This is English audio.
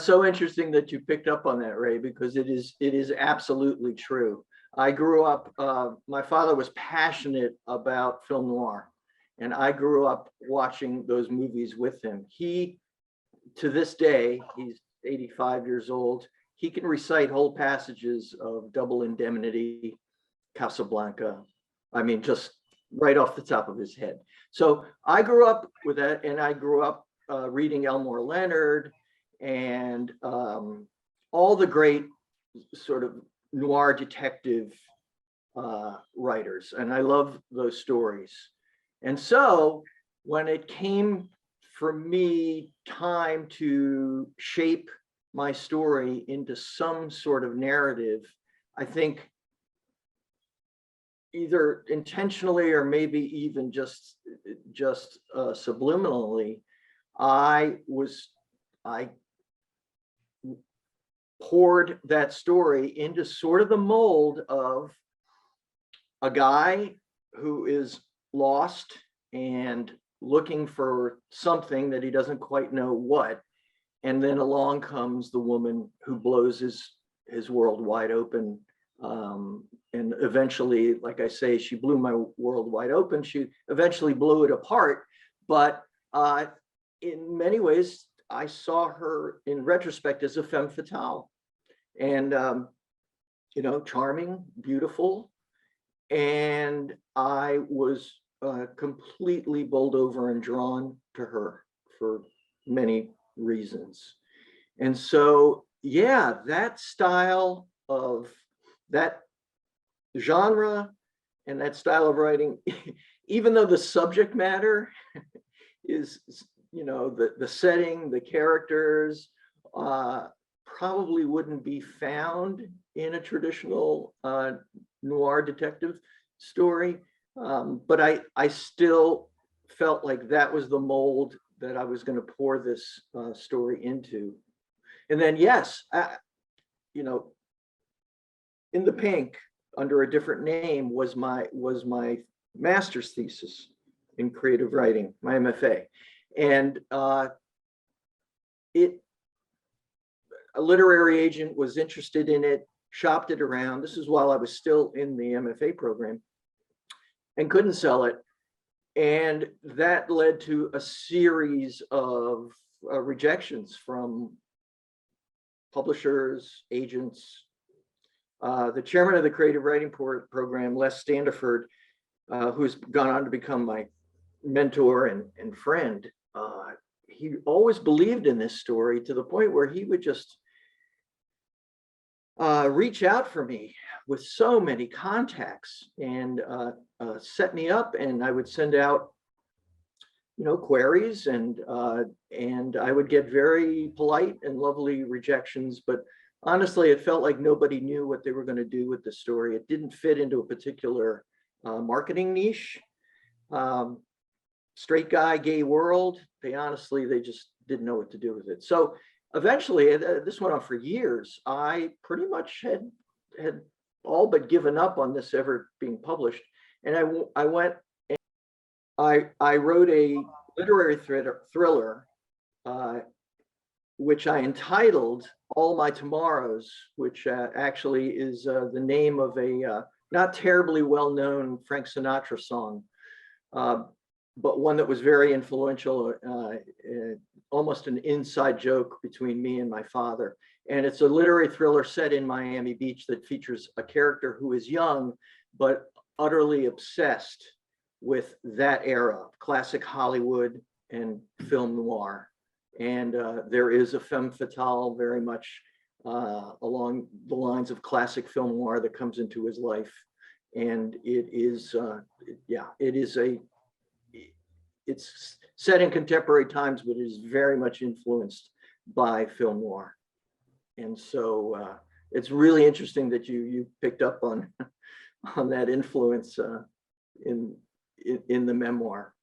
so interesting that you picked up on that, Ray, because it is absolutely true. I grew up, my father was passionate about film noir, and I grew up watching those movies with him. He, to this day, he's 85 years old. He can recite whole passages of Double Indemnity, Casablanca. I mean, just right off the top of his head. So I grew up with that, and I grew up reading Elmore Leonard and all the great sort of noir detective writers, and I love those stories. And so when it came for me time to shape my story into some sort of narrative, I think either intentionally or maybe even just subliminally, I poured that story into sort of the mold of a guy who is lost and looking for something that he doesn't quite know what. And then along comes the woman who blows his world wide open. And eventually, like I say, she blew my world wide open. She eventually blew it apart. But in many ways, I saw her in retrospect as a femme fatale, and charming, beautiful. And I was completely bowled over and drawn to her for many reasons. And so, yeah, that style of that genre and that style of writing, even though the subject matter is, the setting, the characters, probably wouldn't be found in a traditional noir detective story. But I still felt like that was the mold that I was going to pour this story into. And then, yes, In the Pink, under a different name, was my master's thesis in creative writing, my MFA. And a literary agent was interested in it, shopped it around. This is while I was still in the MFA program, and couldn't sell it. And that led to a series of rejections from publishers, agents. The chairman of the creative writing program, Les Standiford, who's gone on to become my mentor and friend, he always believed in this story to the point where he would just reach out for me with so many contacts and set me up, and I would send out queries, and I would get very polite and lovely rejections. But honestly, it felt like nobody knew what they were going to do with the story. It didn't fit into a particular marketing niche. Straight guy, gay world. They just didn't know what to do with it. So eventually, this went on for years. I pretty much had all but given up on this ever being published. And I went and I wrote a literary thriller, which I entitled All My Tomorrows, which actually is the name of a not terribly well-known Frank Sinatra song, but one that was very influential, almost an inside joke between me and my father. And it's a literary thriller set in Miami Beach that features a character who is young, but utterly obsessed with that era, classic Hollywood and film noir. And there is a femme fatale very much along the lines of classic film noir that comes into his life. And it's set in contemporary times, but it is very much influenced by film noir. And so it's really interesting that you picked up on that influence in the memoir.